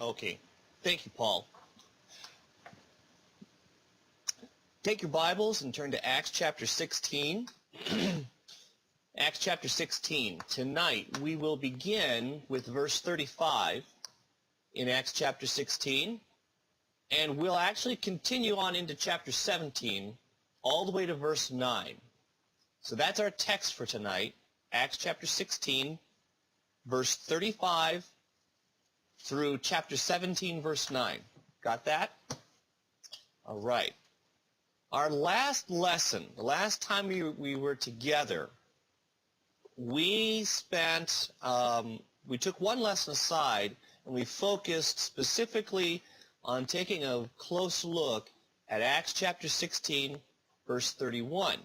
Okay. Thank you, Paul. Take your Bibles and turn to Acts chapter 16. Acts chapter 16. Tonight we will begin with verse 35 in Acts chapter 16, and we'll actually continue on into chapter 17 all the way to verse 9. So that's our text for tonight, Acts chapter 16, verse 35 through chapter 17, verse 9. Got that? All right. Our last lesson, the last time we were together, we took one lesson aside and we focused specifically on taking a close look at Acts chapter 16, verse 31.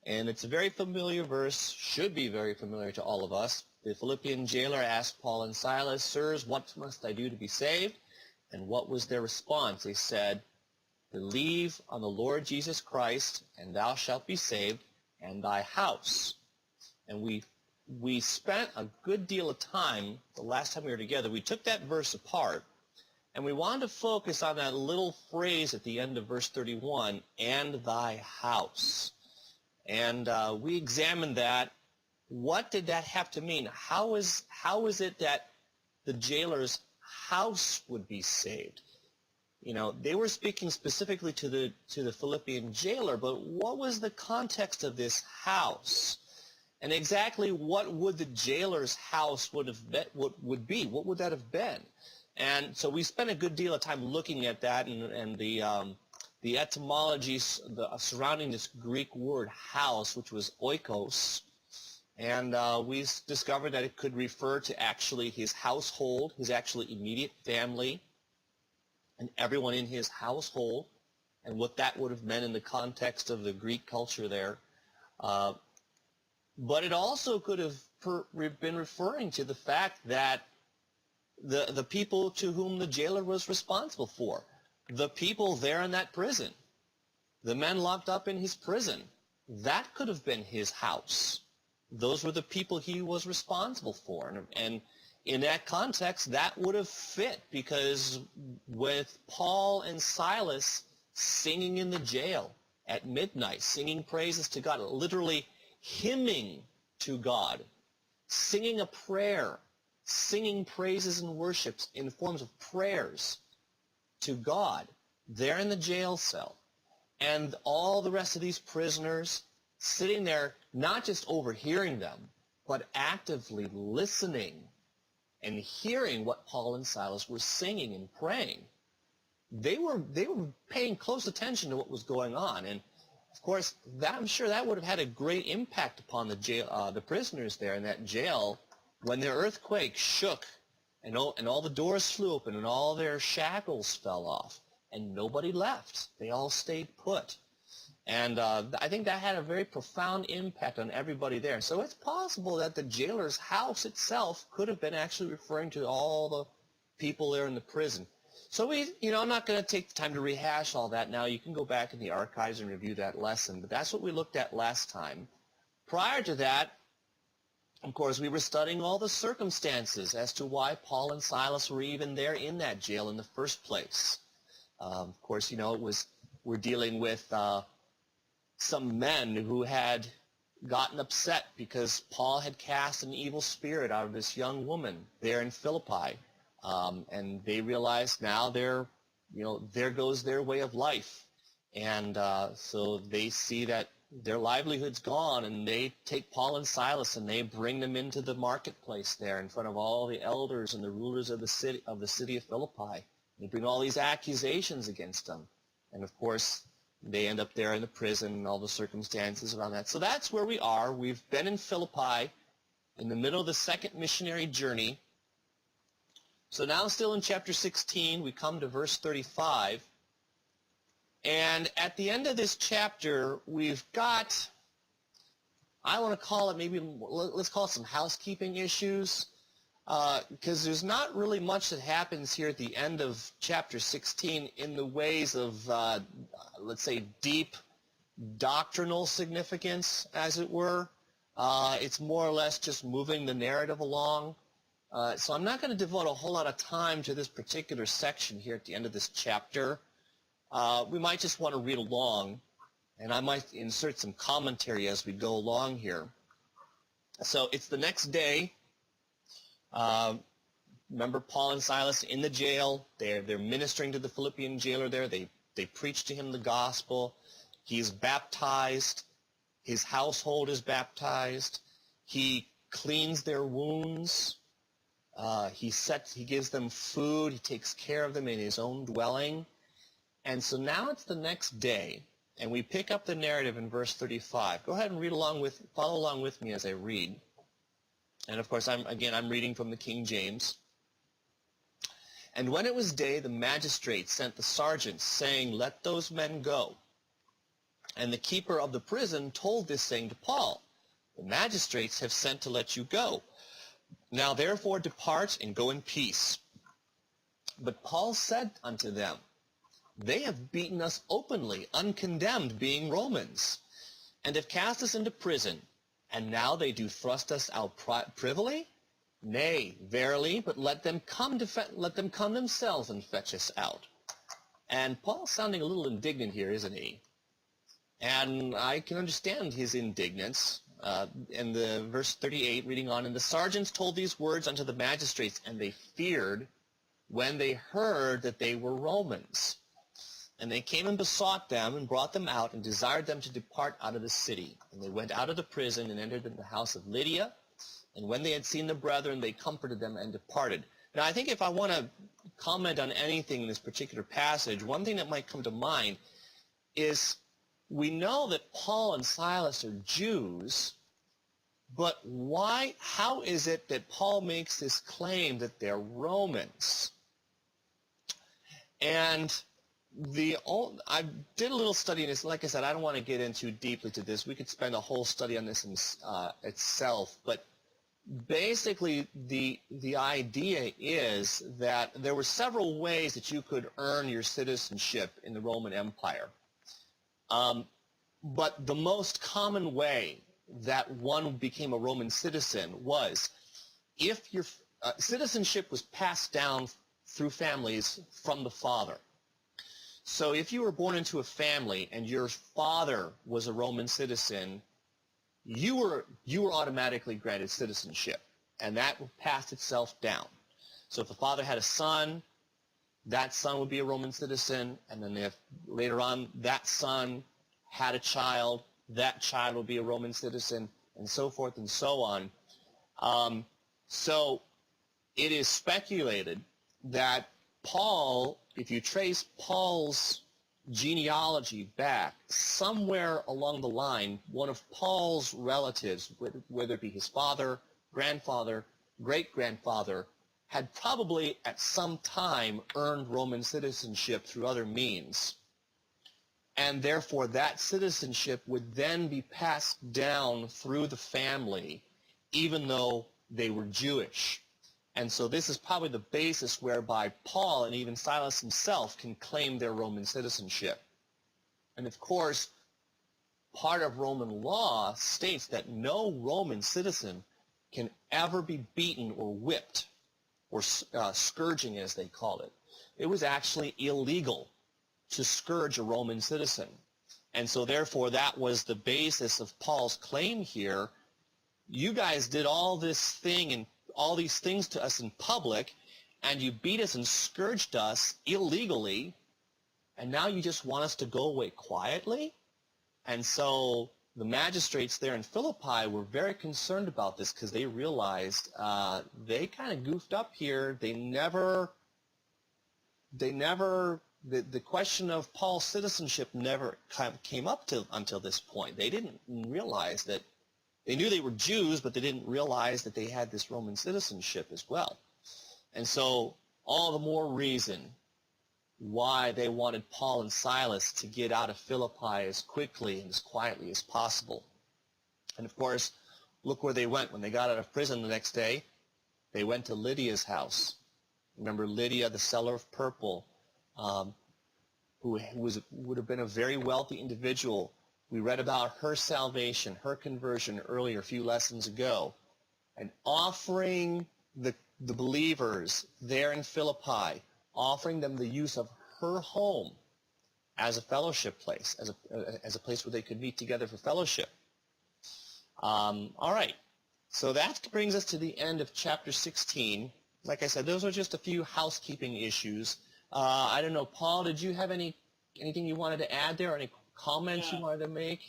And it's a very familiar verse, should be very familiar to all of us. The Philippian jailer asked Paul and Silas, "Sirs, what must I do to be saved?" And what was their response? They said, "Believe on the Lord Jesus Christ, and thou shalt be saved, and thy house." And we spent a good deal of time, the last time we were together, we took that verse apart, and we wanted to focus on that little phrase at the end of verse 31, "and thy house." And we examined that. What did that have to mean? How is it that the jailer's house would be saved? You know, they were speaking specifically to the Philippian jailer, but what was the context of this house? And exactly what would the jailer's house would be? What would that have been? And so we spent a good deal of time looking at that and the etymology surrounding this Greek word house, which was oikos. And we discovered that it could refer to actually his household, his actually immediate family, and everyone in his household, and what that would have meant in the context of the Greek culture there. But it also could have been referring to the fact that the people to whom the jailer was responsible for, the people there in that prison, the men locked up in his prison, that could have been his house. Those were the people he was responsible for. And in that context, that would have fit, because with Paul and Silas singing in the jail at midnight, singing praises to God, literally hymning to God, singing a prayer, singing praises and worships in forms of prayers to God, there in the jail cell, and all the rest of these prisoners sitting there, not just overhearing them, but actively listening and hearing what Paul and Silas were singing and praying. They were paying close attention to what was going on, and of course, I'm sure that would have had a great impact upon the prisoners there in that jail when the earthquake shook and all the doors flew open and all their shackles fell off, and nobody left. They all stayed put. And I think that had a very profound impact on everybody there. So it's possible that the jailer's house itself could have been actually referring to all the people there in the prison. So I'm not going to take the time to rehash all that now. You can go back in the archives and review that lesson. But that's what we looked at last time. Prior to that, of course, we were studying all the circumstances as to why Paul and Silas were even there in that jail in the first place. Of course, we're dealing with some men who had gotten upset because Paul had cast an evil spirit out of this young woman there in Philippi. And they realized now there goes their way of life. And so they see that their livelihood's gone, and they take Paul and Silas and they bring them into the marketplace there in front of all the elders and the rulers of the city of Philippi. They bring all these accusations against them. And of course, they end up there in the prison and all the circumstances around that. So that's where we are. We've been in Philippi in the middle of the second missionary journey. So now still in chapter 16, we come to verse 35. And at the end of this chapter, we've got, I want to call it let's call it some housekeeping issues. Because there's not really much that happens here at the end of chapter 16 in the ways of, let's say, deep doctrinal significance, as it were. It's more or less just moving the narrative along. So I'm not going to devote a whole lot of time to this particular section here at the end of this chapter. We might just want to read along, and I might insert some commentary as we go along here. So it's the next day. Remember Paul and Silas in the jail. They're ministering to the Philippian jailer there. They preach to him the gospel. He's baptized. His household is baptized. He cleans their wounds. He gives them food. He takes care of them in his own dwelling. And so now it's the next day, and we pick up the narrative in verse 35. Go ahead and follow along with me as I read. And of course, I'm reading from the King James. And when it was day, the magistrates sent the sergeants, saying, "Let those men go." And the keeper of the prison told this saying to Paul, "The magistrates have sent to let you go. Now therefore depart and go in peace." But Paul said unto them, "They have beaten us openly, uncondemned, being Romans, and have cast us into prison, and now they do thrust us out privily? Nay, verily, but let them come themselves and fetch us out." And Paul's sounding a little indignant here, isn't he? And I can understand his indignance. In the verse 38, reading on, "And the sergeants told these words unto the magistrates, and they feared when they heard that they were Romans. And they came and besought them, and brought them out, and desired them to depart out of the city. And they went out of the prison, and entered into the house of Lydia. And when they had seen the brethren, they comforted them and departed." Now, I think if I want to comment on anything in this particular passage, one thing that might come to mind is we know that Paul and Silas are Jews, but how is it that Paul makes this claim that they're Romans? And I did a little study on this. Like I said, I don't want to get into deeply to this. We could spend a whole study on this itself, but basically the idea is that there were several ways that you could earn your citizenship in the Roman Empire. But the most common way that one became a Roman citizen was if your citizenship was passed down through families from the father. So if you were born into a family and your father was a Roman citizen, you were automatically granted citizenship, and that passed itself down. So if the father had a son, that son would be a Roman citizen, and then if later on that son had a child, that child would be a Roman citizen, and so forth and so on. So it is speculated that Paul, if you trace Paul's genealogy back, somewhere along the line, one of Paul's relatives, whether it be his father, grandfather, great-grandfather, had probably at some time earned Roman citizenship through other means. And therefore that citizenship would then be passed down through the family, even though they were Jewish. And so this is probably the basis whereby Paul and even Silas himself can claim their Roman citizenship. And of course, part of Roman law states that no Roman citizen can ever be beaten or whipped, or scourging as they called it. It was actually illegal to scourge a Roman citizen. And so therefore that was the basis of Paul's claim here. You guys did all this thing and all these things to us in public, and you beat us and scourged us illegally, and now you just want us to go away quietly? And so the magistrates there in Philippi were very concerned about this because they realized they kind of goofed up here. The question of Paul's citizenship never came up until this point. They didn't realize that. They knew they were Jews, but they didn't realize that they had this Roman citizenship as well. And so all the more reason why they wanted Paul and Silas to get out of Philippi as quickly and as quietly as possible. And of course, look where they went. When they got out of prison the next day, they went to Lydia's house. Remember Lydia, the seller of purple, who would have been a very wealthy individual. We read about her salvation, her conversion earlier, a few lessons ago. And offering the the believers there in Philippi, offering them the use of her home as a fellowship place, as a place where they could meet together for fellowship. All right, so that brings us to the end of chapter 16. Like I said, those are just a few housekeeping issues. I don't know, Paul, did you have anything you wanted to add there, or any comments you wanted to make?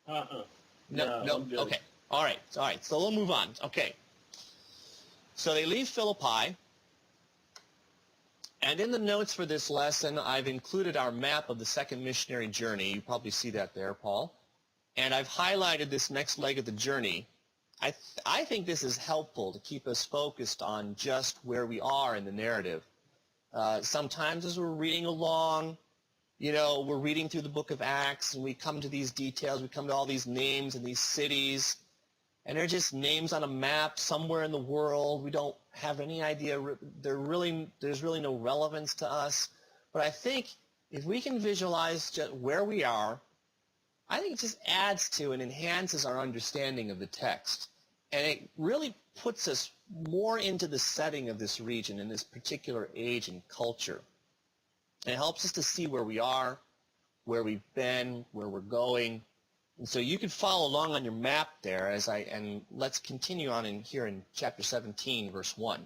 No, I'm good. okay. All right, so we'll move on. Okay. So they leave Philippi, and in the notes for this lesson, I've included our map of the second missionary journey. You probably see that there, Paul. And I've highlighted this next leg of the journey. I think this is helpful to keep us focused on just where we are in the narrative. Sometimes as we're reading along, we're reading through the book of Acts, and we come to these details, we come to all these names and these cities, and they're just names on a map somewhere in the world. We don't have any idea. There's really no relevance to us. But I think if we can visualize just where we are, I think it just adds to and enhances our understanding of the text. And it really puts us more into the setting of this region in this particular age and culture. And it helps us to see where we are, where we've been, where we're going. And so you can follow along on your map there and let's continue on here in chapter 17, verse 1.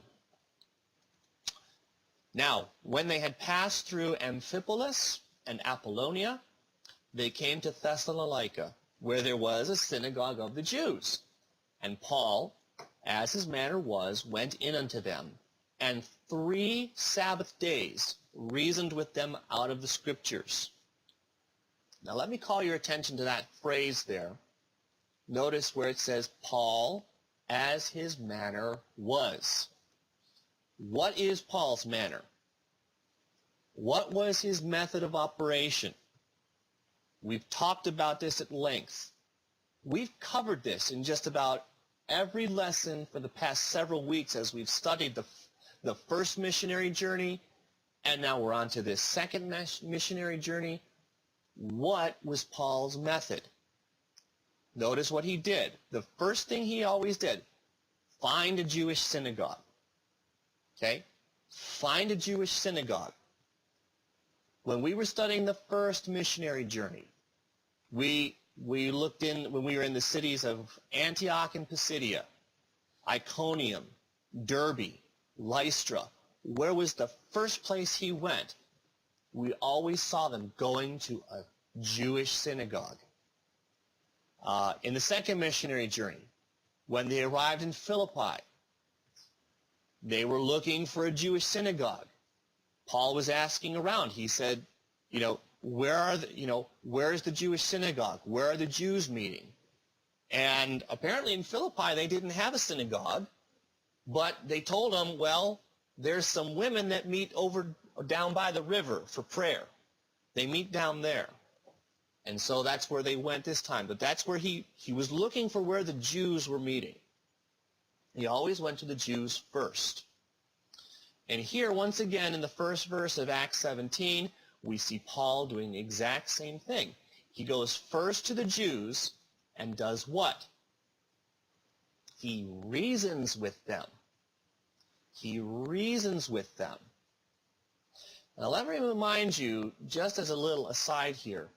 Now, when they had passed through Amphipolis and Apollonia, they came to Thessalonica, where there was a synagogue of the Jews. And Paul, as his manner was, went in unto them, and 3 Sabbath days reasoned with them out of the Scriptures. Now let me call your attention to that phrase there. Notice where it says, Paul, as his manner was. What is Paul's manner? What was his method of operation? We've talked about this at length. We've covered this in just about every lesson for the past several weeks as we've studied the first missionary journey, and now we're on to this second missionary journey. What was Paul's method? Notice what he did. The first thing he always did, find a Jewish synagogue. Okay? Find a Jewish synagogue. When we were studying the first missionary journey, we looked in, when we were in the cities of Antioch and Pisidia, Iconium, Derbe, Lystra. Where was the first place he went? We always saw them going to a Jewish synagogue. In the second missionary journey, when they arrived in Philippi, they were looking for a Jewish synagogue. Paul was asking around. He said, where's the Jewish synagogue? Where are the Jews meeting? And apparently in Philippi, they didn't have a synagogue, but they told him, well, there's some women that meet down by the river for prayer. They meet down there. And so that's where they went this time. But that's where he was looking for where the Jews were meeting. He always went to the Jews first. And here, once again, in the first verse of Acts 17, we see Paul doing the exact same thing. He goes first to the Jews and does what? He reasons with them. He reasons with them. Now let me remind you, just as a little aside here,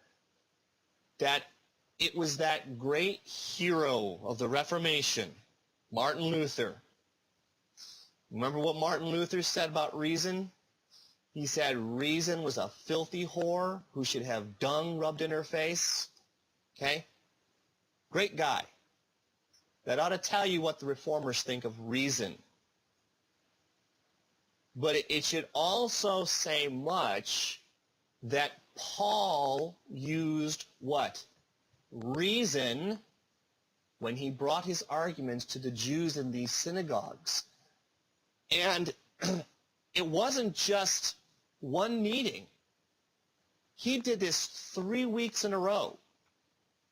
that it was that great hero of the Reformation, Martin Luther. Remember what Martin Luther said about reason? He said reason was a filthy whore who should have dung rubbed in her face. Okay? Great guy. That ought to tell you what the reformers think of reason. But it should also say much that Paul used what? Reason when he brought his arguments to the Jews in these synagogues. And it wasn't just one meeting. He did this 3 weeks in a row.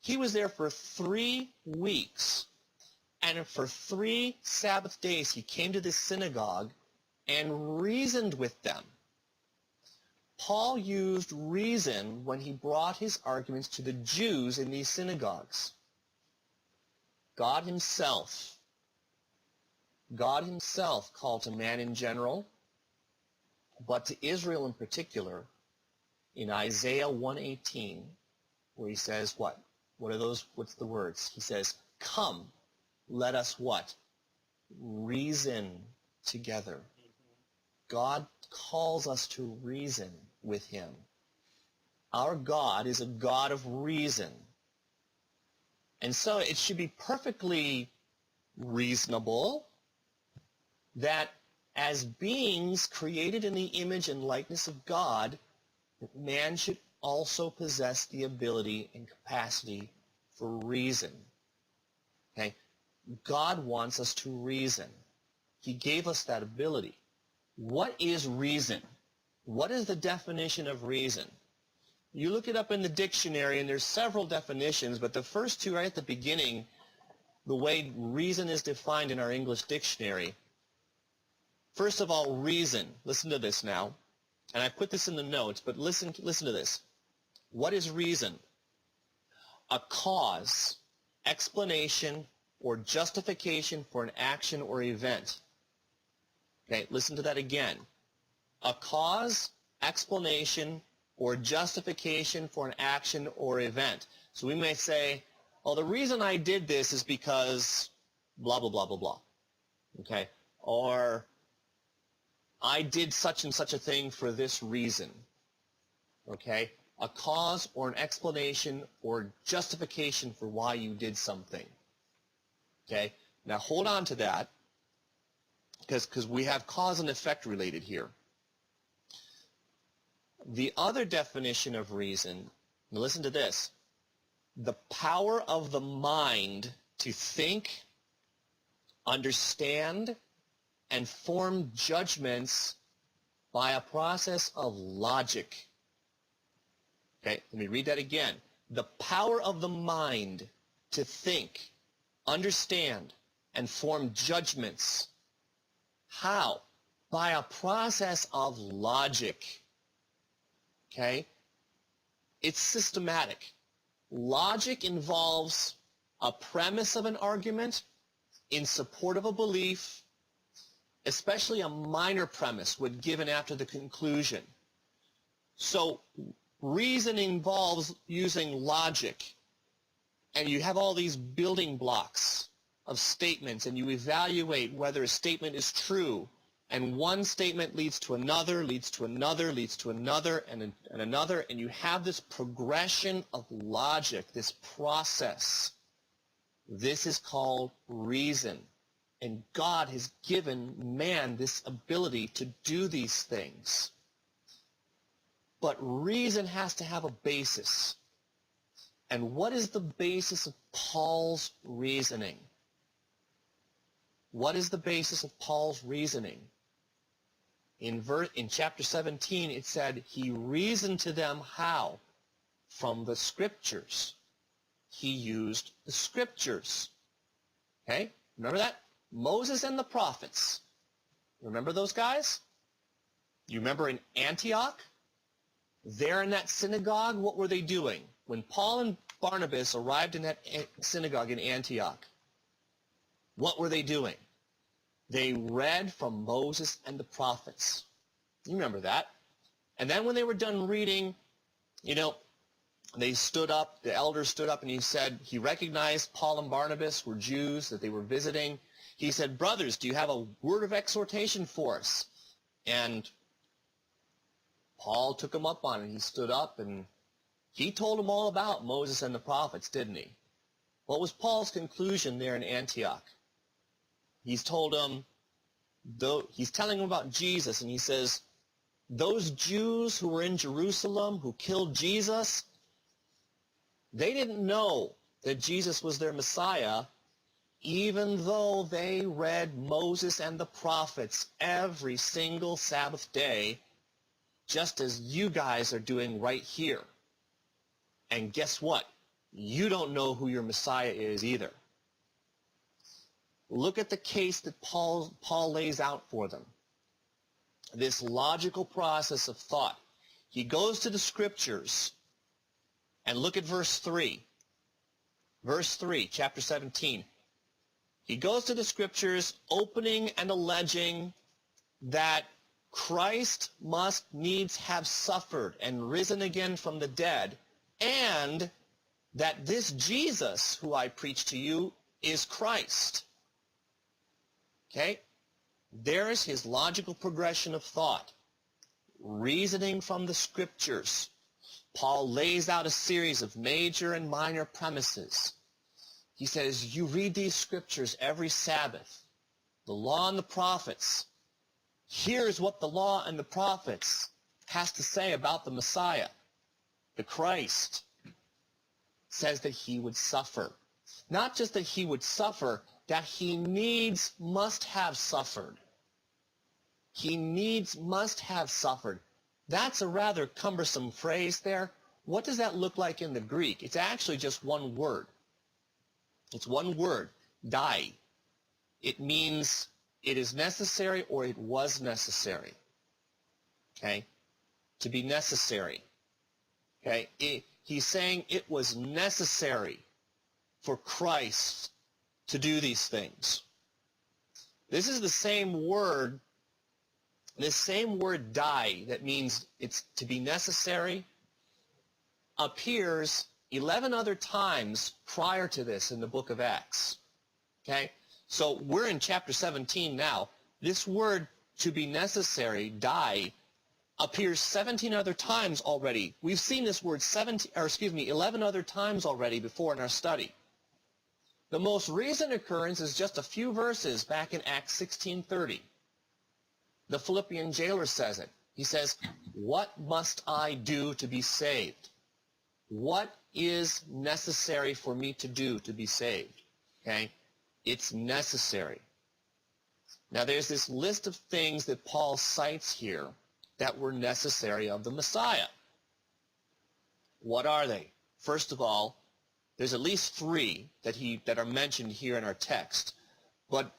He was there for 3 weeks. And for 3 Sabbath days, he came to this synagogue and reasoned with them. Paul used reason when he brought his arguments to the Jews in these synagogues. God himself God himself called to man in general, but to Israel in particular, in Isaiah 1:18, where he says what? What are those? What's the words? He says, come, let us what? Reason together. God calls us to reason with him. Our God is a God of reason. And so it should be perfectly reasonable that as beings created in the image and likeness of God, that man should also possess the ability and capacity for reason. Okay? God wants us to reason. He gave us that ability. What is reason? What is the definition of reason? You look it up in the dictionary, and there's several definitions, but the first two right at the beginning, the way reason is defined in our English dictionary. First of all, reason. Listen to this now. And I put this in the notes, but listen to this. What is reason? A cause, explanation, or justification for an action or event. Okay, listen to that again. A cause, explanation, or justification for an action or event. So we may say, well, the reason I did this is because blah, blah, blah, blah, blah. Okay? Or I did such and such a thing for this reason. Okay? A cause or an explanation or justification for why you did something. Okay? Now hold on to that, because we have cause and effect related here. The other definition of reason, now listen to this, the power of the mind to think, understand, and form judgments by a process of logic. Okay, let me read that again. The power of the mind to think, understand, and form judgments. How? By a process of logic. Okay? It's systematic. Logic involves a premise of an argument in support of a belief, especially a minor premise when given after the conclusion. So reason involves using logic, and you have all these building blocks of statements, and you evaluate whether a statement is true, and one statement leads to another, leads to another, leads to another, and another, and you have this progression of logic, this process. This is called reason. And God has given man this ability to do these things. But reason has to have a basis. And what is the basis of Paul's reasoning? What is the basis of Paul's reasoning? In chapter 17, it said, he reasoned to them how? From the Scriptures. He used the Scriptures. Okay? Remember that? Moses and the prophets. Remember those guys? You remember in Antioch? There in that synagogue, what were they doing? When Paul and Barnabas arrived in that synagogue in Antioch, what were they doing? They read from Moses and the prophets. You remember that. And then when they were done reading, they stood up, the elders stood up, and he recognized Paul and Barnabas were Jews that they were visiting. He said, brothers, do you have a word of exhortation for us? And Paul took him up on it. He stood up and he told them all about Moses and the prophets, didn't he? What was Paul's conclusion there in Antioch? He's told them, he's telling them about Jesus, and he says, those Jews who were in Jerusalem who killed Jesus, they didn't know that Jesus was their Messiah, even though they read Moses and the prophets every single Sabbath day, just as you guys are doing right here. And guess what? You don't know who your Messiah is either. Look at the case that Paul lays out for them. This logical process of thought. He goes to the Scriptures, and look at verse 3. Verse 3, chapter 17. He goes to the scriptures opening and alleging that Christ must needs have suffered and risen again from the dead, and that this Jesus who I preach to you is Christ. Okay? There's his logical progression of thought. Reasoning from the scriptures. Paul lays out a series of major and minor premises. He says, you read these scriptures every Sabbath, the law and the prophets. Here's what the law and the prophets has to say about the Messiah, the Christ. Says that he would suffer. Not just that he would suffer, that he needs must have suffered. He needs must have suffered. That's a rather cumbersome phrase there. What does that look like in the Greek? It's actually just one word. It's one word, dai. It means it is necessary or it was necessary. Okay? To be necessary. Okay? He's saying it was necessary for Christ to do these things. This is the same word, this same word dai, that means it's to be necessary, appears 11 other times prior to this in the book of Acts. Okay? So we're in chapter 17 now. This word to be necessary, dai, appears 17 other times already. We've seen this word 11 other times already before in our study. The most recent occurrence is just a few verses back in Acts 16:30. The Philippian jailer says it. He says, what must I do to be saved? What is necessary for me to do to be saved? Okay? It's necessary. Now there's this list of things that Paul cites here that were necessary of the Messiah. What are they? First of all, there's at least three that are mentioned here in our text, but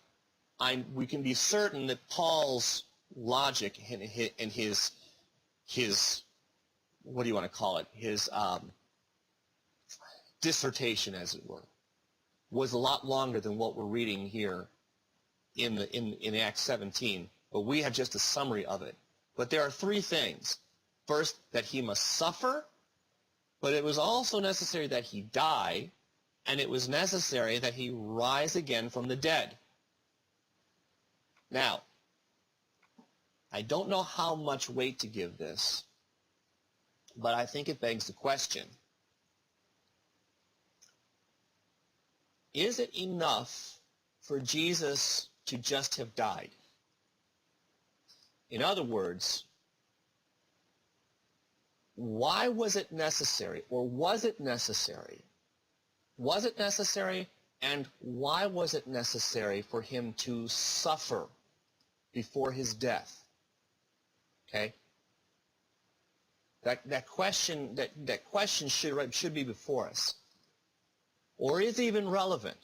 we can be certain that Paul's logic and his what do you want to call it? His dissertation, as it were, was a lot longer than what we're reading here in Acts 17, but we have just a summary of it. But there are three things. First, that he must suffer, but it was also necessary that he die, and it was necessary that he rise again from the dead. Now, I don't know how much weight to give this, but I think it begs the question. Is it enough for Jesus to just have died? In other words, why was it necessary, or was it necessary? Was it necessary, and why was it necessary for him to suffer before his death? Okay? That question should be before us. Or is it even relevant?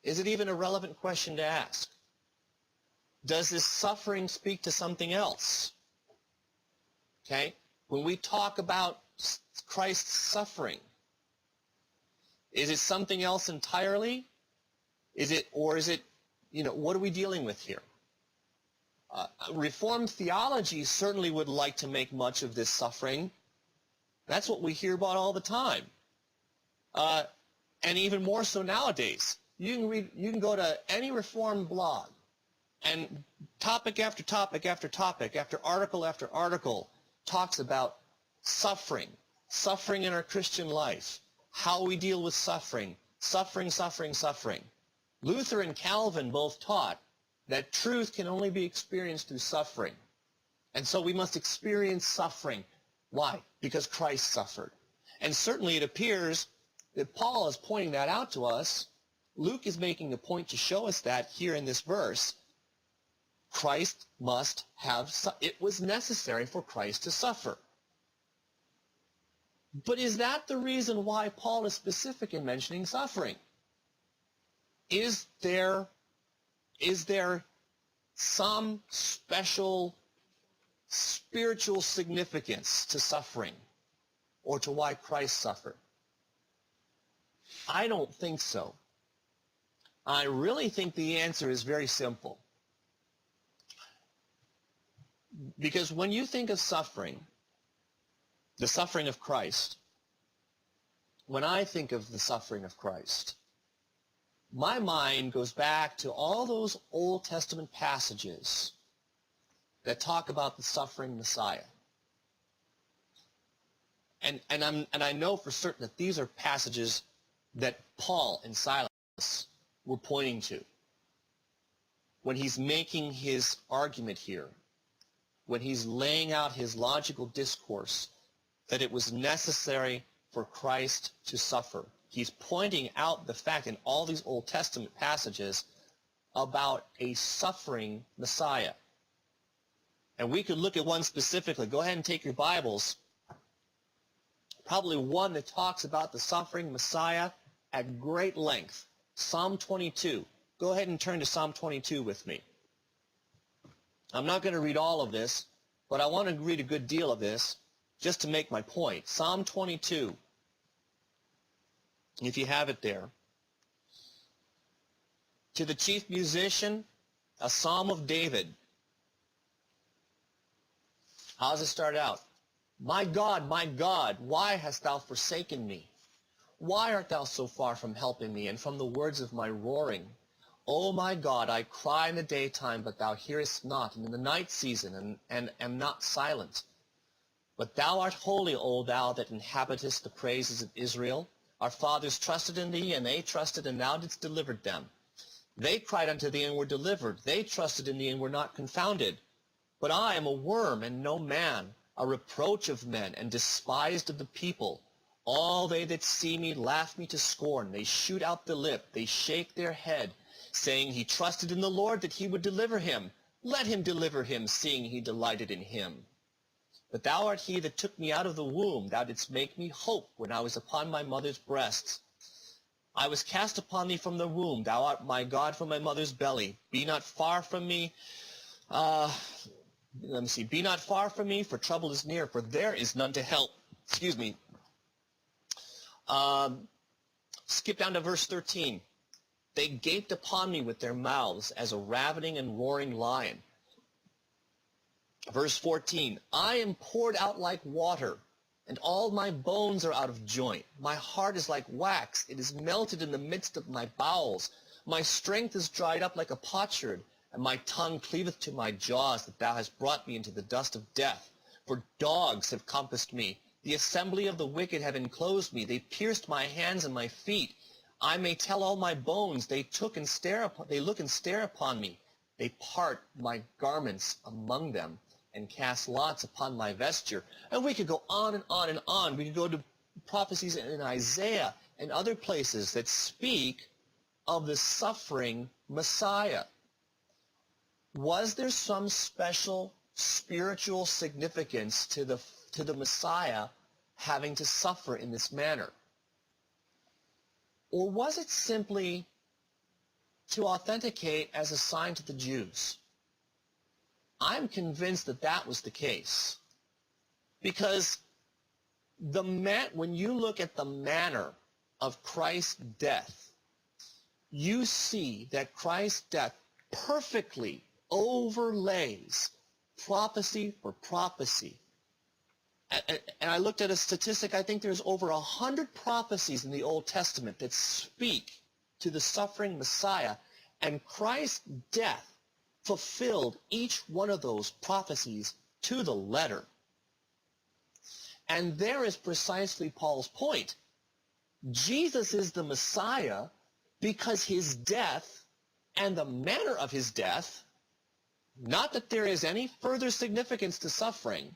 Is it even a relevant question to ask? Does this suffering speak to something else? Okay? When we talk about Christ's suffering, is it something else entirely? Or is it, what are we dealing with here? Reformed theology certainly would like to make much of this suffering. That's what we hear about all the time. And even more so nowadays. You can go to any Reformed blog, and topic after topic after topic, after article talks about suffering in our Christian life, how we deal with suffering. Luther and Calvin both taught that truth can only be experienced through suffering. And so we must experience suffering. Why? Because Christ suffered. And certainly it appears that Paul is pointing that out to us. Luke is making a point to show us that here in this verse. Christ must have, it was necessary for Christ to suffer. But is that the reason why Paul is specific in mentioning suffering? Is there some special spiritual significance to suffering, or to why Christ suffered? I don't think so. I really think the answer is very simple. Because when you think of suffering, the suffering of Christ, when I think of the suffering of Christ, my mind goes back to all those Old Testament passages that talk about the suffering Messiah. And I know for certain that these are passages that Paul and Silas were pointing to when he's making his argument here, when he's laying out his logical discourse that it was necessary for Christ to suffer. He's pointing out the fact in all these Old Testament passages about a suffering Messiah. And we could look at one specifically. Go ahead and take your Bibles. Probably one that talks about the suffering Messiah at great length. Psalm 22. Go ahead and turn to Psalm 22 with me. I'm not going to read all of this, but I want to read a good deal of this just to make my point. Psalm 22, if you have it there. To the chief musician, a psalm of David. How does it start out? My God, why hast thou forsaken me? Why art thou so far from helping me and from the words of my roaring? O my God, I cry in the daytime, but thou hearest not, and in the night season, and am not silent. But thou art holy, O thou that inhabitest the praises of Israel. Our fathers trusted in thee, and they trusted, and thou didst deliver them. They cried unto thee, and were delivered. They trusted in thee, and were not confounded. But I am a worm, and no man, a reproach of men, and despised of the people. All they that see me laugh me to scorn. They shoot out the lip, they shake their head, saying, He trusted in the Lord that he would deliver him. Let him deliver him, seeing he delighted in him. But thou art he that took me out of the womb. Thou didst make me hope when I was upon my mother's breasts. I was cast upon thee from the womb. Thou art my God from my mother's belly. Be not far from me. Be not far from me, for trouble is near, for there is none to help. Excuse me. Skip down to verse 13. They gaped upon me with their mouths as a ravening and roaring lion. Verse 14. I am poured out like water, and all my bones are out of joint. My heart is like wax. It is melted in the midst of my bowels. My strength is dried up like a potsherd, and my tongue cleaveth to my jaws, that thou hast brought me into the dust of death. For dogs have compassed me. The assembly of the wicked have enclosed me. They pierced my hands and my feet. I may tell all my bones. They look and stare upon me. They part my garments among them, and cast lots upon my vesture. And we could go on and on and on. We could go to prophecies in Isaiah and other places that speak of the suffering Messiah. Was there some special spiritual significance to the Messiah having to suffer in this manner? Or was it simply to authenticate as a sign to the Jews? I'm convinced that that was the case. Because when you look at the manner of Christ's death, you see that Christ's death perfectly overlays prophecy for prophecy. And I looked at a statistic. I think there's over 100 prophecies in the Old Testament that speak to the suffering Messiah, and Christ's death fulfilled each one of those prophecies to the letter. And there is precisely Paul's point. Jesus is the Messiah because his death and the manner of his death, not that there is any further significance to suffering,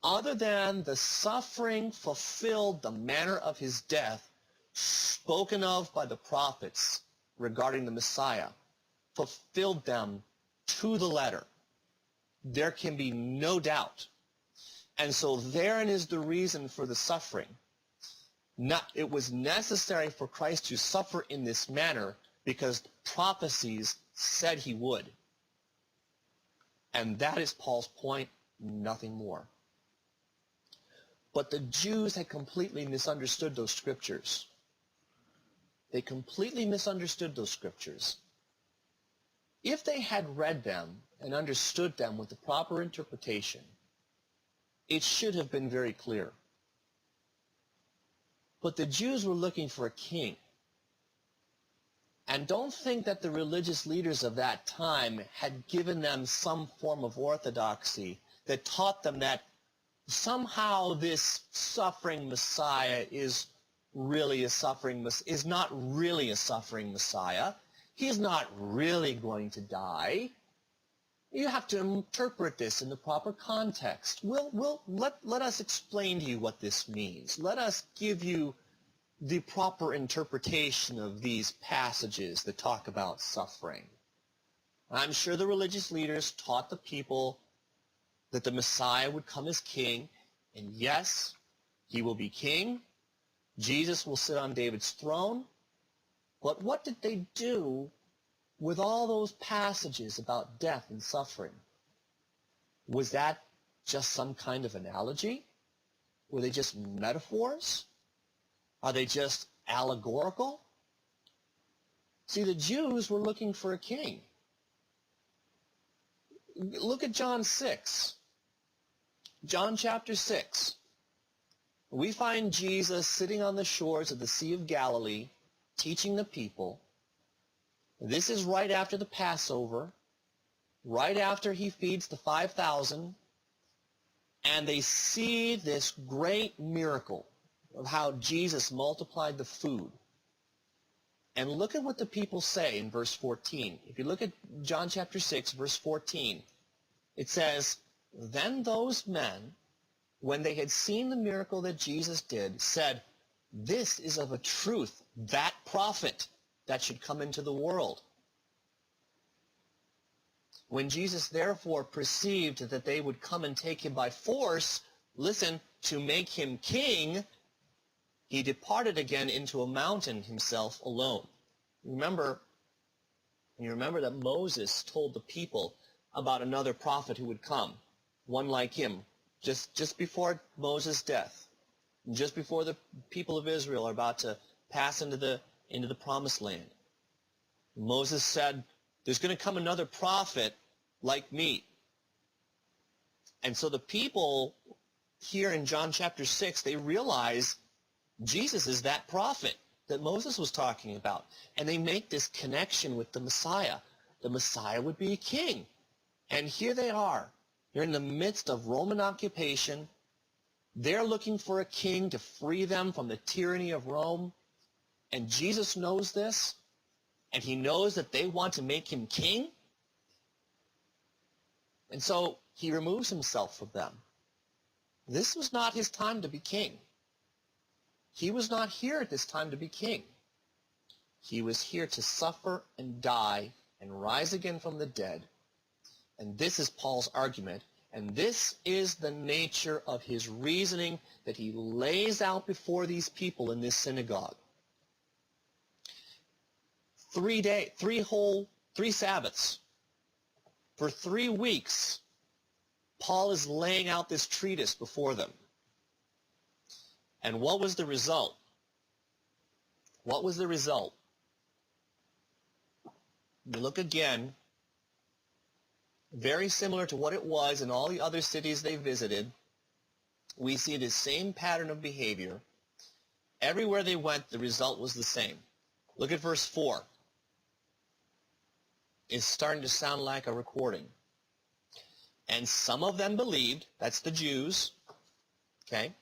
other than the suffering fulfilled the manner of his death spoken of by the prophets regarding the Messiah, fulfilled them to the letter. There can be no doubt. And so therein is the reason for the suffering. It was necessary for Christ to suffer in this manner because prophecies said he would. And that is Paul's point, nothing more. But the Jews had completely misunderstood those scriptures. They completely misunderstood those scriptures. If they had read them and understood them with the proper interpretation, it should have been very clear. But the Jews were looking for a king. And don't think that the religious leaders of that time had given them some form of orthodoxy that taught them that somehow this suffering Messiah is not really a suffering Messiah. He's not really going to die. You have to interpret this in the proper context. Let us explain to you what this means. Let us give you the proper interpretation of these passages that talk about suffering. I'm sure the religious leaders taught the people that the Messiah would come as king, and yes, he will be king. Jesus will sit on David's throne. But what did they do with all those passages about death and suffering? Was that just some kind of analogy? Were they just metaphors? Are they just allegorical? See, the Jews were looking for a king. Look at John 6. John chapter 6. We find Jesus sitting on the shores of the Sea of Galilee, teaching the people. This is right after the Passover, right after he feeds the 5,000, and they see this great miracle of how Jesus multiplied the food. And look at what the people say in verse 14. If you look at John chapter 6, verse 14, it says, "Then those men, when they had seen the miracle that Jesus did, said, 'This is of a truth that prophet that should come into the world.' When Jesus therefore perceived that they would come and take him by force, listen, to make him king, he departed again into a mountain himself alone." You remember that Moses told the people about another prophet who would come, one like him, just before Moses' death, just before the people of Israel are about to pass into the promised land. Moses said, "There's going to come another prophet like me." And so the people here in John chapter 6, they realize Jesus is that prophet that Moses was talking about. And they make this connection with the Messiah. The Messiah would be a king. And here they are. They're in the midst of Roman occupation. They're looking for a king to free them from the tyranny of Rome. And Jesus knows this. And he knows that they want to make him king. And so he removes himself from them. This was not his time to be king. He was not here at this time to be king. He was here to suffer and die and rise again from the dead. And this is Paul's argument. And this is the nature of his reasoning that he lays out before these people in this synagogue. 3 Sabbaths. For 3 weeks, Paul is laying out this treatise before them. And what was the result? What was the result? You look again, very similar to what it was in all the other cities they visited. We see the same pattern of behavior. Everywhere they went, the result was the same. Look at verse 4. It's starting to sound like a recording. "And some of them believed," that's the Jews, okay?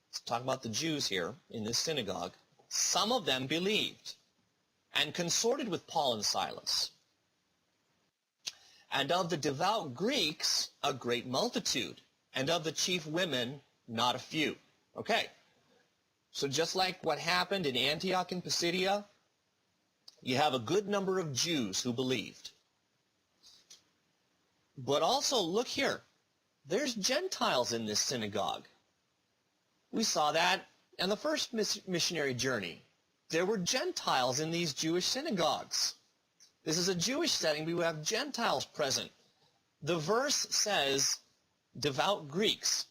Let's talk about the Jews here in this synagogue. "Some of them believed and consorted with Paul and Silas. And of the devout Greeks, a great multitude, and of the chief women, not a few." Okay, so just like what happened in Antioch and Pisidia, you have a good number of Jews who believed. But also, look here, there's Gentiles in this synagogue. We saw that in the first missionary journey. There were Gentiles in these Jewish synagogues. This is a Jewish setting, but we have Gentiles present. The verse says, devout Greeks.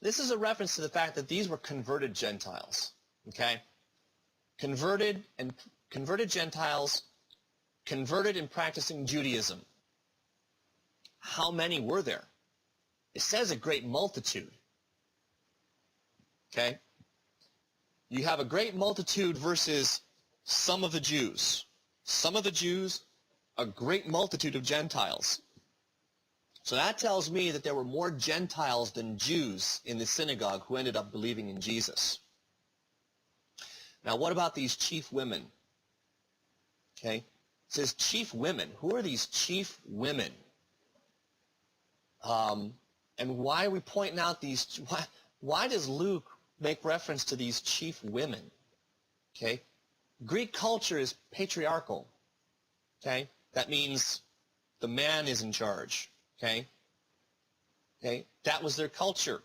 This is a reference to the fact that these were converted Gentiles, okay? converted Gentiles, converted and practicing Judaism. How many were there? It says a great multitude. Okay? You have a great multitude versus some of the Jews. Some of the Jews, a great multitude of Gentiles. So that tells me that there were more Gentiles than Jews in the synagogue who ended up believing in Jesus. Now, what about these chief women? Okay? It says chief women. Who are these chief women? And why are we pointing out these? Why does Luke make reference to these chief women? Okay? Greek culture is patriarchal. Okay? That means the man is in charge. Okay? Okay? That was their culture.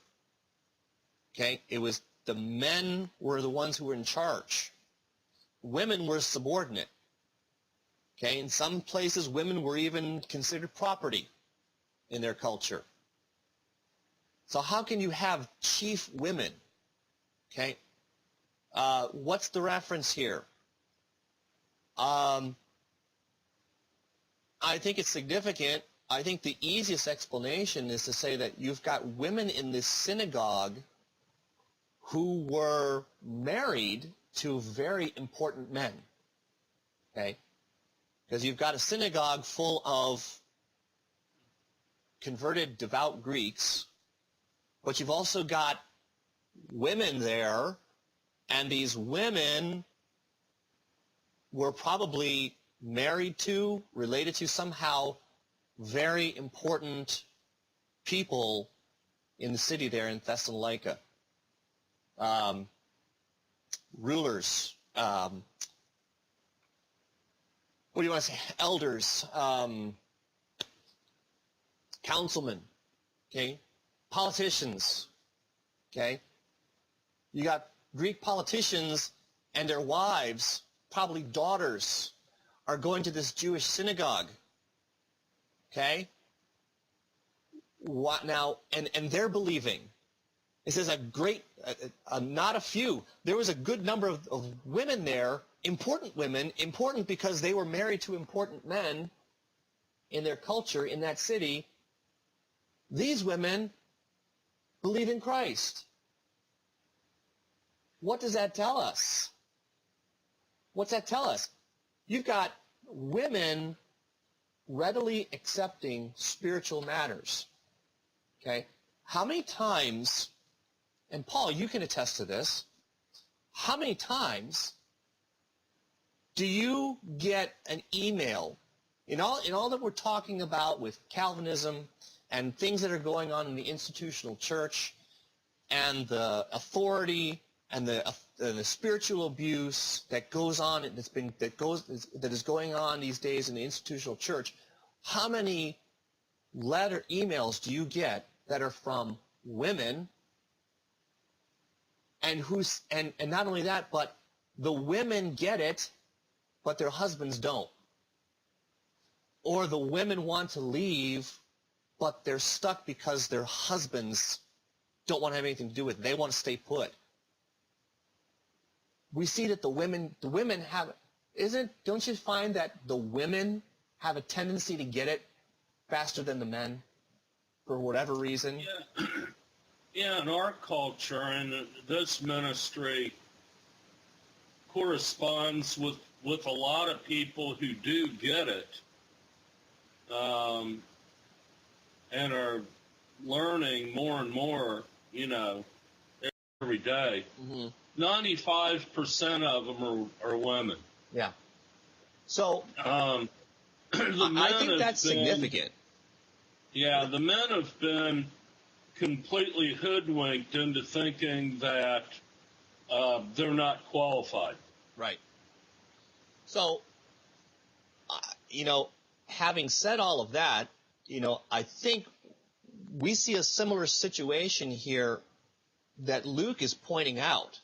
Okay? It was the men were the ones who were in charge. Women were subordinate. Okay? In some places, women were even considered property in their culture. So how can you have chief women? Okay? What's the reference here? I think it's significant. I think the easiest explanation is to say that you've got women in this synagogue who were married to very important men. Okay? Because you've got a synagogue full of converted devout Greeks, but you've also got women there, and these women were probably married to, related to somehow very important people in the city there in Thessalonica. Rulers, what do you want to say? Elders, councilmen, okay? Politicians, okay? You got Greek politicians and their wives, probably daughters, are going to this Jewish synagogue, okay? What now? And they're believing. It says a great, not a few. There was a good number of women there, important women, important because they were married to important men in their culture in that city. These women believe in Christ. What does that tell us? What's that tell us? You've got women readily accepting spiritual matters. Okay? How many times, and Paul, you can attest to this, how many times do you get an email in all that we're talking about with Calvinism and things that are going on in the institutional church and the authority and the spiritual abuse that goes on that is going on these days in the institutional church? How many emails do you get that are from women and not only that, but the women get it, but their husbands don't? Or the women want to leave, but they're stuck because their husbands don't want to have anything to do with it. They want to stay put. We see that the women have, don't you find that the women have a tendency to get it faster than the men for whatever reason? Yeah. Yeah, in our culture, and this ministry corresponds with a lot of people who do get it, and are learning more and more, every day. Mm-hmm. 95% of them are women. Yeah. So I think that's significant. Yeah, the men have been completely hoodwinked into thinking that they're not qualified. Right. So, having said all of that, I think we see a similar situation here that Luke is pointing out.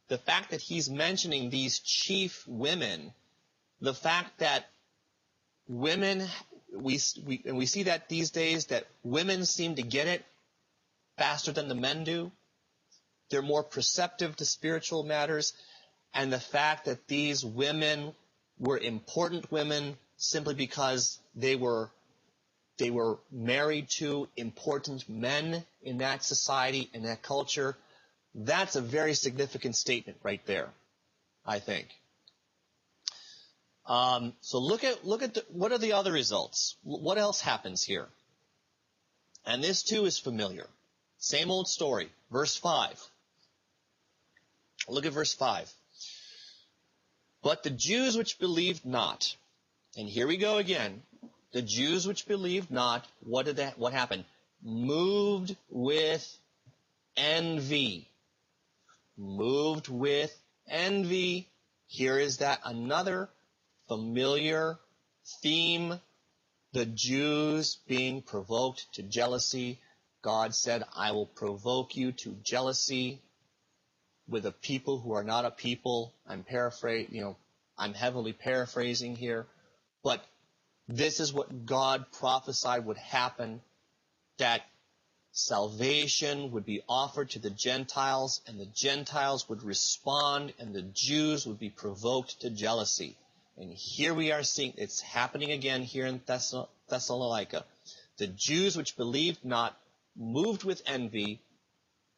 The fact that he's mentioning these chief women, the fact that women, we see that these days that women seem to get it faster than the men do. They're more perceptive to spiritual matters. and the fact that these women were important women simply because they were married to important men in that society, in that culture, that's a very significant statement right there, I think. So look at what are the other results? What else happens here? And this too is familiar. Same old story. Verse 5. Look at verse 5. But the Jews which believed not, and here we go again, the Jews which believed not, what happened? Moved with envy. Moved with envy. Here is that another familiar theme. The Jews being provoked to jealousy. God said, I will provoke you to jealousy with a people who are not a people. I'm heavily paraphrasing here. But this is what God prophesied would happen, that salvation would be offered to the Gentiles, and the Gentiles would respond, and the Jews would be provoked to jealousy. And here we are seeing it's happening again here in Thessalonica. The Jews which believed not, moved with envy,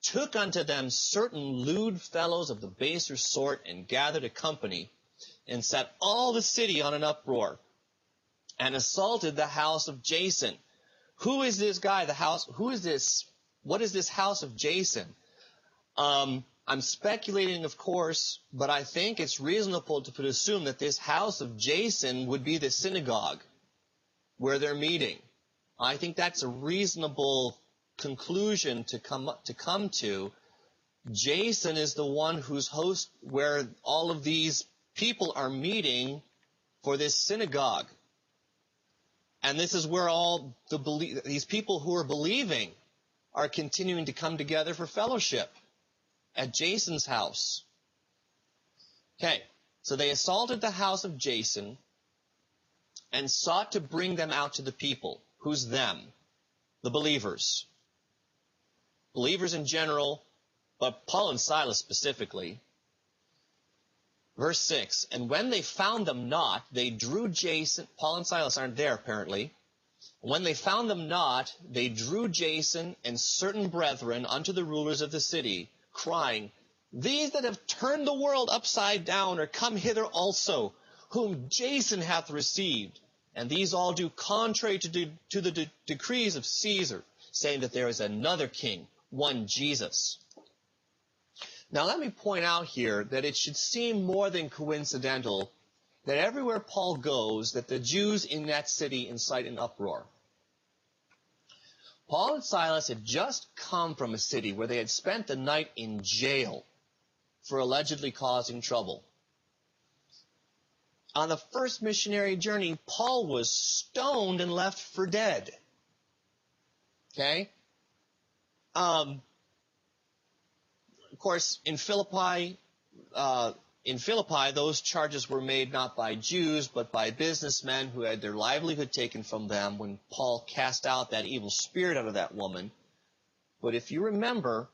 took unto them certain lewd fellows of the baser sort, and gathered a company, and set all the city on an uproar, and assaulted the house of Jason. Who is this guy? What is this house of Jason? I'm speculating, of course, but I think it's reasonable to assume that this house of Jason would be the synagogue where they're meeting. I think that's a reasonable conclusion to come to. Jason is the one who's host where all of these people are meeting for this synagogue. And this is where all these people who are believing are continuing to come together for fellowship at Jason's house. Okay, so they assaulted the house of Jason and sought to bring them out to the people. Who's them? The believers. Believers in general, but Paul and Silas specifically. Verse 6, and when they found them not, they drew Jason. Paul and Silas aren't there apparently. When they found them not, they drew Jason and certain brethren unto the rulers of the city, crying, these that have turned the world upside down are come hither also, whom Jason hath received. And these all do contrary to the decrees of Caesar, saying that there is another king, one Jesus. Now let me point out here that it should seem more than coincidental that everywhere Paul goes, that the Jews in that city incite an uproar. Paul and Silas had just come from a city where they had spent the night in jail for allegedly causing trouble. On the first missionary journey, Paul was stoned and left for dead. Okay? Of course, in Philippi, those charges were made not by Jews, but by businessmen who had their livelihood taken from them when Paul cast out that evil spirit out of that woman. But if you remember,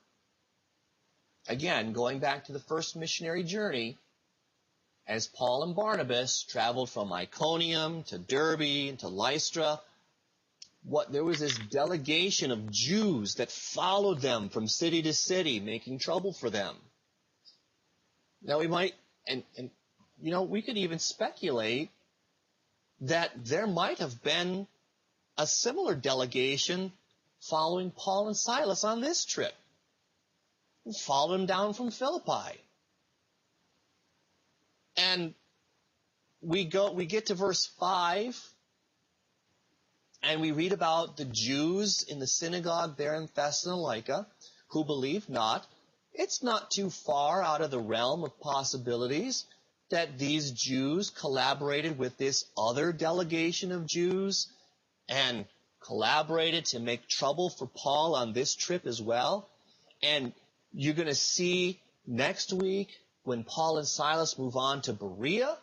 again, going back to the first missionary journey, as Paul and Barnabas traveled from Iconium to Derbe and to Lystra, there was this delegation of Jews that followed them from city to city, making trouble for them. Now we might, we could even speculate that there might have been a similar delegation following Paul and Silas on this trip. Followed them down from Philippi. And we get to verse 5, and we read about the Jews in the synagogue there in Thessalonica who believed not. It's not too far out of the realm of possibilities that these Jews collaborated with this other delegation of Jews and collaborated to make trouble for Paul on this trip as well. And you're going to see next week when Paul and Silas move on to Berea,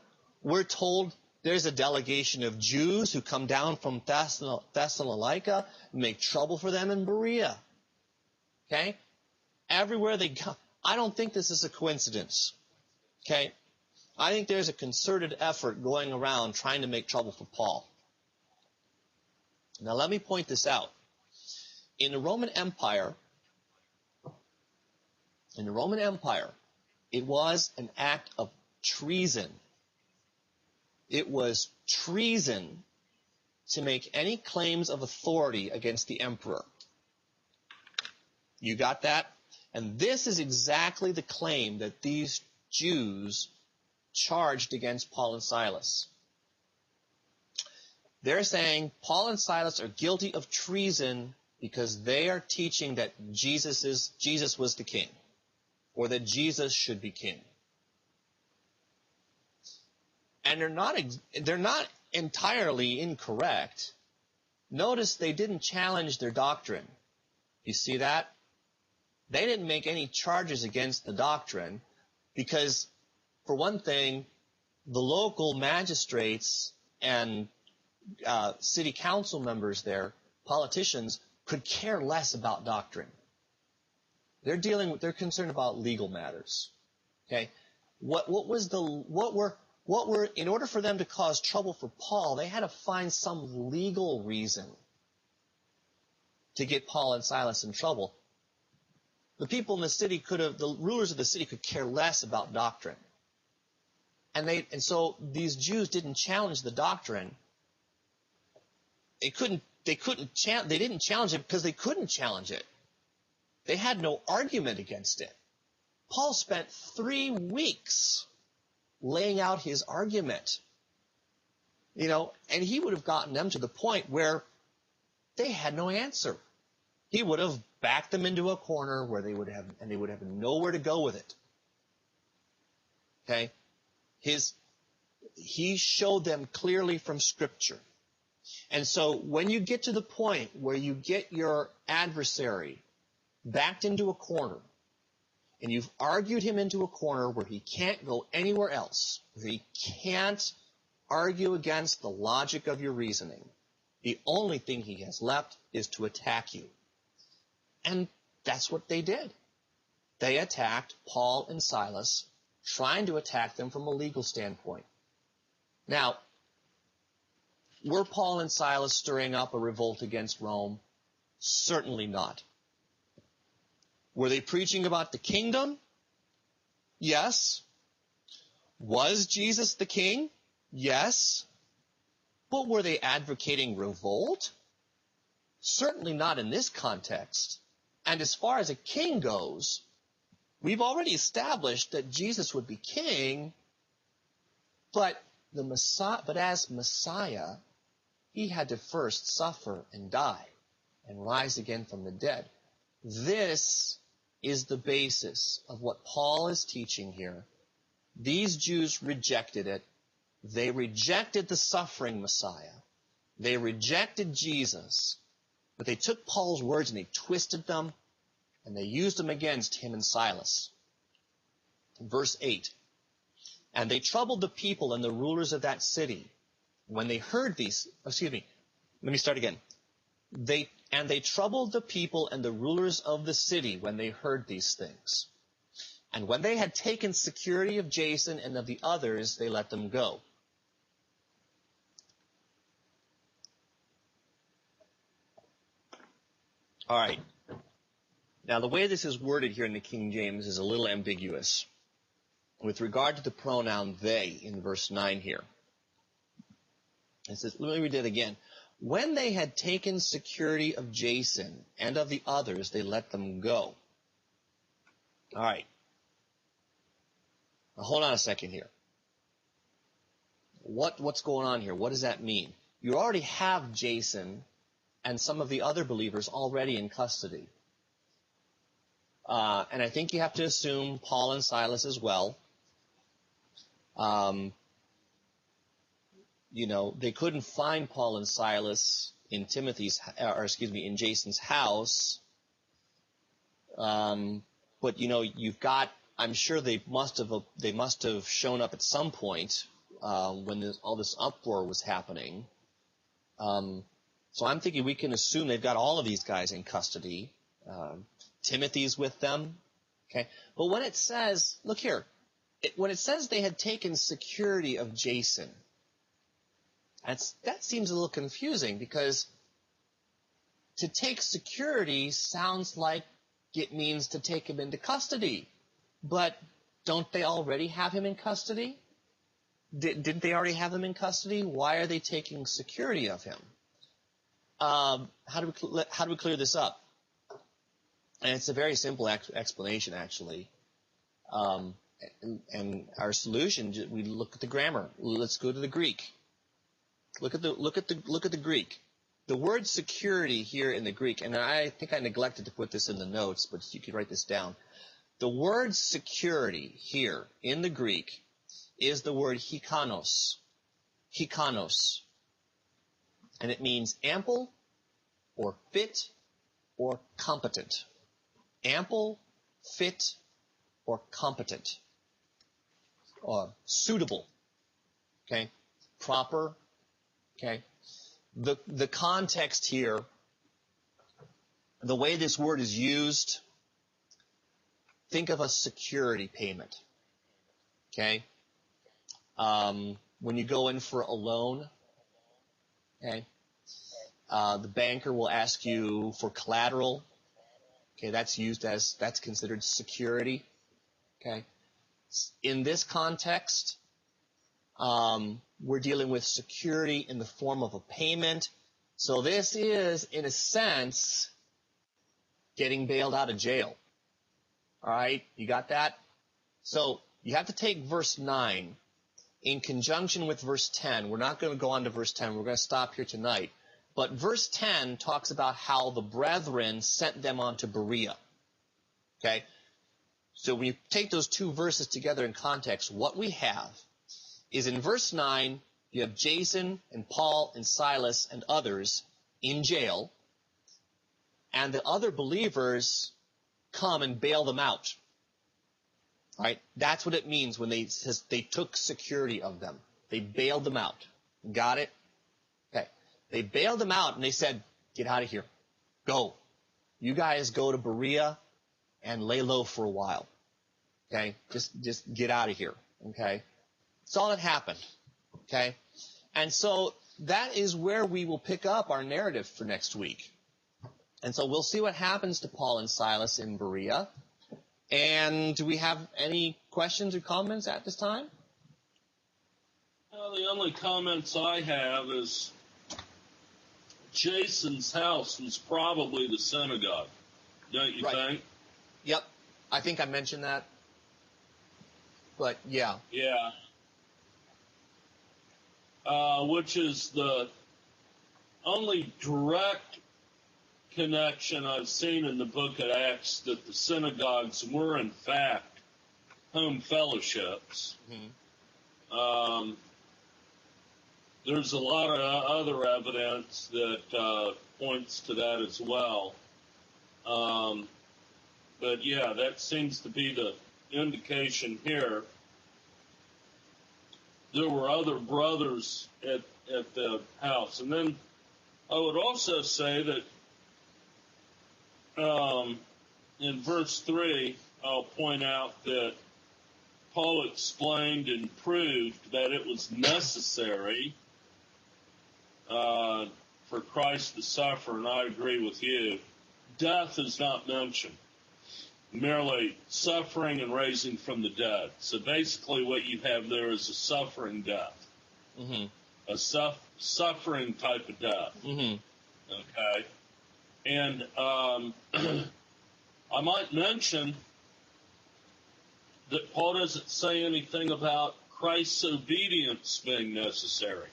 we're told there's a delegation of Jews who come down from Thessalonica and make trouble for them in Berea. Okay? Everywhere they go. I don't think this is a coincidence. Okay? I think there's a concerted effort going around trying to make trouble for Paul. Now let me point this out. In the Roman Empire, it was an act of treason. It was treason to make any claims of authority against the emperor. You got that? And this is exactly the claim that these Jews charged against Paul and Silas. They're saying Paul and Silas are guilty of treason because they are teaching that Jesus was the king, or that Jesus should be king. And they're not entirely incorrect. Notice they didn't challenge their doctrine. You see that? They didn't make any charges against the doctrine because, for one thing, the local magistrates and city council members there, politicians, could care less about doctrine. They're concerned about legal matters. Okay? In order for them to cause trouble for Paul, they had to find some legal reason to get Paul and Silas in trouble. The people in the city the rulers of the city could care less about doctrine. And so these Jews didn't challenge the doctrine. They didn't challenge it because they couldn't challenge it. They had no argument against it. Paul spent 3 weeks laying out his argument. And he would have gotten them to the point where they had no answer. He would have backed them into a corner where they would have nowhere to go with it. Okay? He showed them clearly from Scripture. And so when you get to the point where you get your adversary backed into a corner, and you've argued him into a corner where he can't go anywhere else, where he can't argue against the logic of your reasoning, the only thing he has left is to attack you. And that's what they did. They attacked Paul and Silas, trying to attack them from a legal standpoint. Now, were Paul and Silas stirring up a revolt against Rome? Certainly not. Were they preaching about the kingdom? Yes. Was Jesus the king? Yes. But were they advocating revolt? Certainly not in this context. And as far as a king goes, we've already established that Jesus would be king, but as Messiah, he had to first suffer and die and rise again from the dead. This is the basis of what Paul is teaching here. These Jews rejected it. They rejected the suffering Messiah. They rejected Jesus. But they took Paul's words and they twisted them, and they used them against him and Silas. Verse 8, and they troubled the people and the rulers of that city. When they heard these, let me start again. They troubled the people and the rulers of the city when they heard these things. And when they had taken security of Jason and of the others, they let them go. All right. Now, the way this is worded here in the King James is a little ambiguous with regard to the pronoun they in verse 9 here. It says, let me read it again. When they had taken security of Jason and of the others, they let them go. All right. Now, hold on a second here. What's going on here? What does that mean? You already have Jason and some of the other believers already in custody. And I think you have to assume Paul and Silas as well. They couldn't find Paul and Silas in in Jason's house. But I'm sure they must have shown up at some point when all this uproar was happening. So I'm thinking we can assume they've got all of these guys in custody. Timothy's with them. Okay. But when it says, look here, when it says they had taken security of Jason, that seems a little confusing, because to take security sounds like it means to take him into custody. But don't they already have him in custody? Didn't they already have him in custody? Why are they taking security of him? How do we clear this up? And it's a very simple explanation, actually. And our solution, we look at the grammar. Let's go to the Greek. Look at the Greek. The word security here in the Greek, and I think I neglected to put this in the notes, but you can write this down. The word security here in the Greek is the word hikanos. Hikanos. And it means ample or fit or competent. Ample, fit, or competent. Or suitable. Okay? Proper. Okay? The context here, the way this word is used, think of a security payment. Okay? When you go in for a loan, okay, the banker will ask you for collateral. Okay, that's considered security. Okay? In this context, we're dealing with security in the form of a payment. So this is, in a sense, getting bailed out of jail. All right? You got that? So you have to take verse 9 in conjunction with verse 10. We're not going to go on to verse 10. We're going to stop here tonight. But verse 10 talks about how the brethren sent them on to Berea. Okay? So when you take those two verses together in context, what we have is in verse 9, you have Jason and Paul and Silas and others in jail, and the other believers come and bail them out. All right? That's what it means when they took security of them. They bailed them out. Got it? Okay. They bailed them out and they said, get out of here. Go. You guys go to Berea and lay low for a while. Okay? Just get out of here. Okay? That's all that happened. Okay? And so that is where we will pick up our narrative for next week. And so we'll see what happens to Paul and Silas in Berea. And do we have any questions or comments at this time? Well, the only comments I have is Jason's house was probably the synagogue, don't you think? Yep. I think I mentioned that. But, yeah. Yeah. Which is the only direct connection I've seen in the book of Acts that the synagogues were, in fact, home fellowships. Mm-hmm. There's a lot of other evidence that points to that as well. But, yeah, that seems to be the indication here. There were other brothers at the house. And then I would also say that in verse 3, I'll point out that Paul explained and proved that it was necessary for Christ to suffer, and I agree with you. Death is not mentioned, merely suffering and raising from the dead. So basically what you have there is a suffering death, mm-hmm. a suffering type of death. Mm-hmm. Okay? And I might mention that Paul doesn't say anything about Christ's obedience being necessary.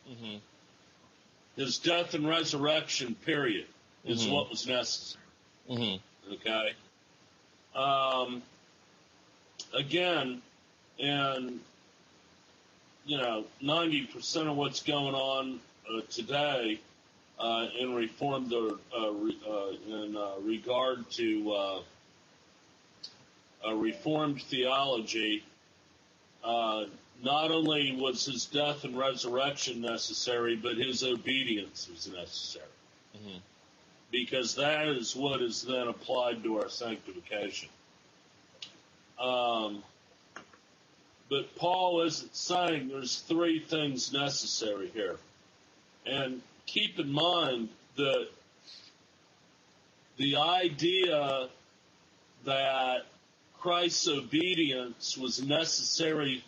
Mm-hmm. His death and resurrection, period, is mm-hmm. what was necessary. Mm-hmm. Okay? Again, and 90% of what's going on today in Reformed in regard to Reformed theology, not only was his death and resurrection necessary, but his obedience was necessary. Mm-hmm. Because that is what is then applied to our sanctification. But Paul isn't saying there's three things necessary here. And keep in mind that the idea that Christ's obedience was necessary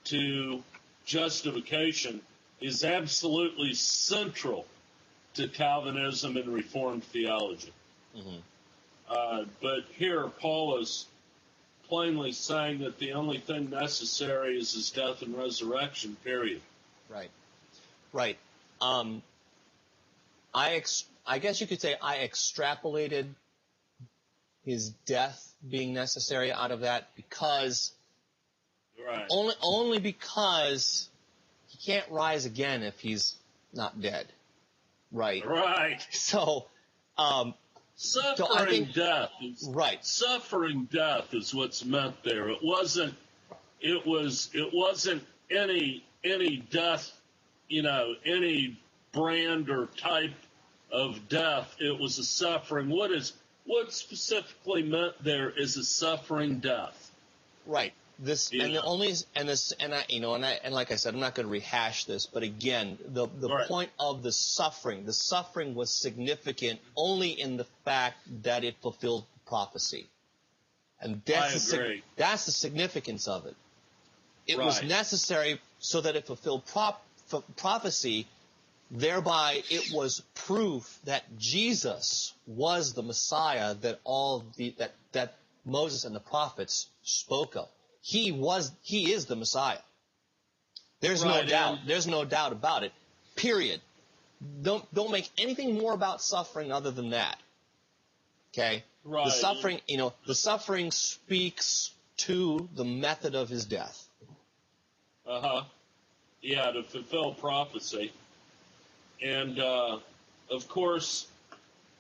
to justification is absolutely central to Calvinism and Reformed theology. But here, Paul is plainly saying that the only thing necessary is his death and resurrection, period. Right. Right. I guess you could say I extrapolated his death being necessary out of that because Right. only because he can't rise again if he's not dead. Right. Right. So, Suffering I think, death. right. Suffering death is what's meant there. It wasn't any death, any brand or type of death. It was a suffering. What specifically meant there is a suffering death. Right. This and the only and this and I and like I said, I'm not going to rehash this, but again, the Right. point of the suffering was significant only in the fact that it fulfilled prophecy, and that's I agree. that's the significance of it. It was Right. necessary so that it fulfilled prophecy. Thereby, it was proof that Jesus was the Messiah that that Moses and the prophets spoke of. He is the Messiah. There's no Right, doubt. and- There's no doubt about it. Period. Don't make anything more about suffering other than that. Okay? Right. The suffering speaks to the method of his death. Yeah, to fulfill prophecy. And, of course,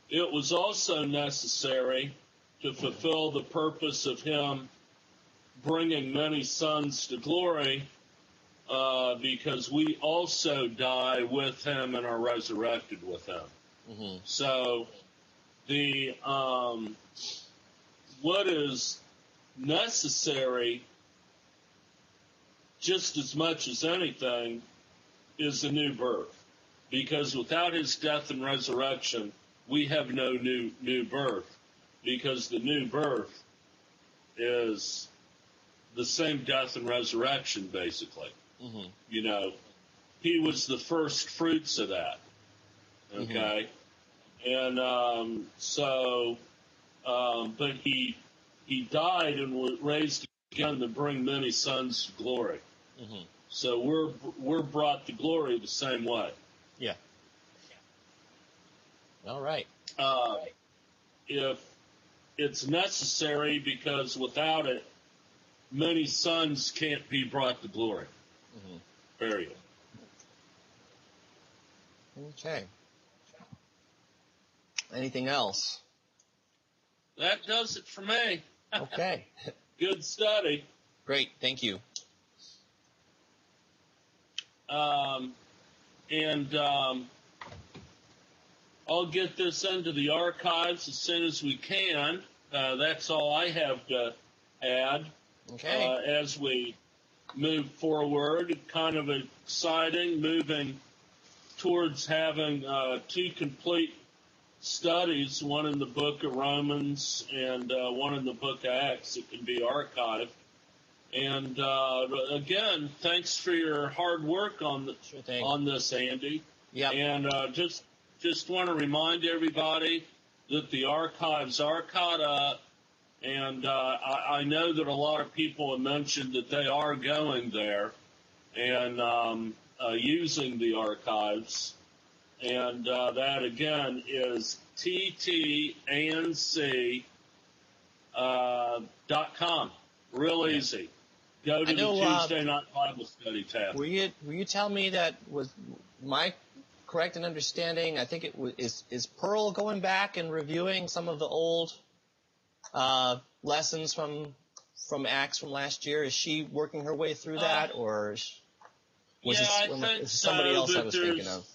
it was also necessary to fulfill the purpose of him bringing many sons to glory, because we also die with him and are resurrected with him. Mm-hmm. So what is necessary just as much as anything is a new birth. Because without his death and resurrection, we have no new birth. Because the new birth is the same death and resurrection, basically. Mm-hmm. He was the first fruits of that. Okay? And but he died and was raised again to bring many sons to glory. Mm-hmm. So we're brought to glory the same way. Yeah. All right. If it's necessary, because without it, many sons can't be brought to glory. Mm-hmm. Period. Okay. Anything else? That does it for me. Okay. Good study. Great. Thank you. I'll get this into the archives as soon as we can. That's all I have to add. Okay. As we move forward. Kind of exciting, moving towards having two complete studies, one in the book of Romans and one in the book of Acts that can be archived. And again, thanks for your hard work on Sure thing. on this, Andy. Yep. And just want to remind everybody that the archives are caught up. And I know that a lot of people have mentioned that they are going there and using the archives. And that, again, is ttanc.com. Real easy. Go to the Tuesday Night Bible Study tab. Will you tell me that was my correct in understanding? I think it was is Pearl going back and reviewing some of the old lessons from Acts from last year? Is she working her way through that, or was I it think somebody so, else I but was thinking of?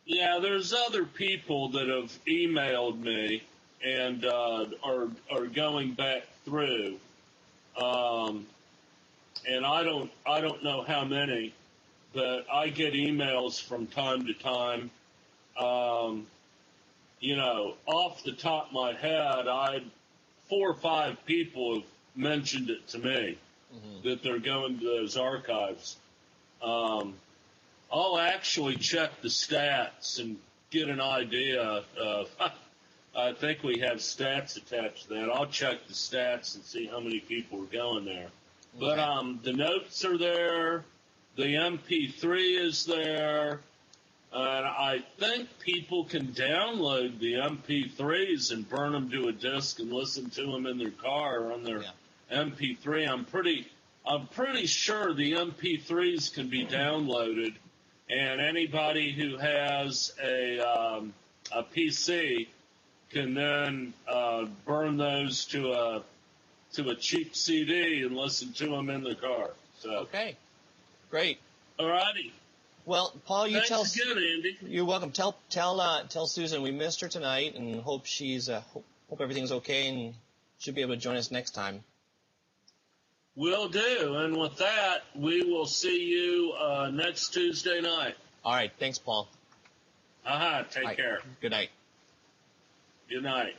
Yeah, there's other people that have emailed me and are going back through. and I don't know how many, but I get emails from time to time. You know, off the top of my head, 4 or 5 people have mentioned it to me that they're going to those archives. I'll actually check the stats and get an idea of. I think we have stats attached to that. I'll check the stats and see how many people are going there. But the notes are there. The MP3 is there. And I think people can download the MP3s and burn them to a disc and listen to them in their car or on their MP3. I'm pretty sure the MP3s can be downloaded, and anybody who has a PC can then burn those to a cheap CD and listen to them in the car. So Okay, great. All righty. Well, Paul, you Thanks again, Andy. You're welcome. Tell Susan we missed her tonight, and hope she's hope everything's okay, and she'll be able to join us next time. Will do. And with that, we will see you next Tuesday night. All right. Thanks, Paul. Take care. Good night. Good night.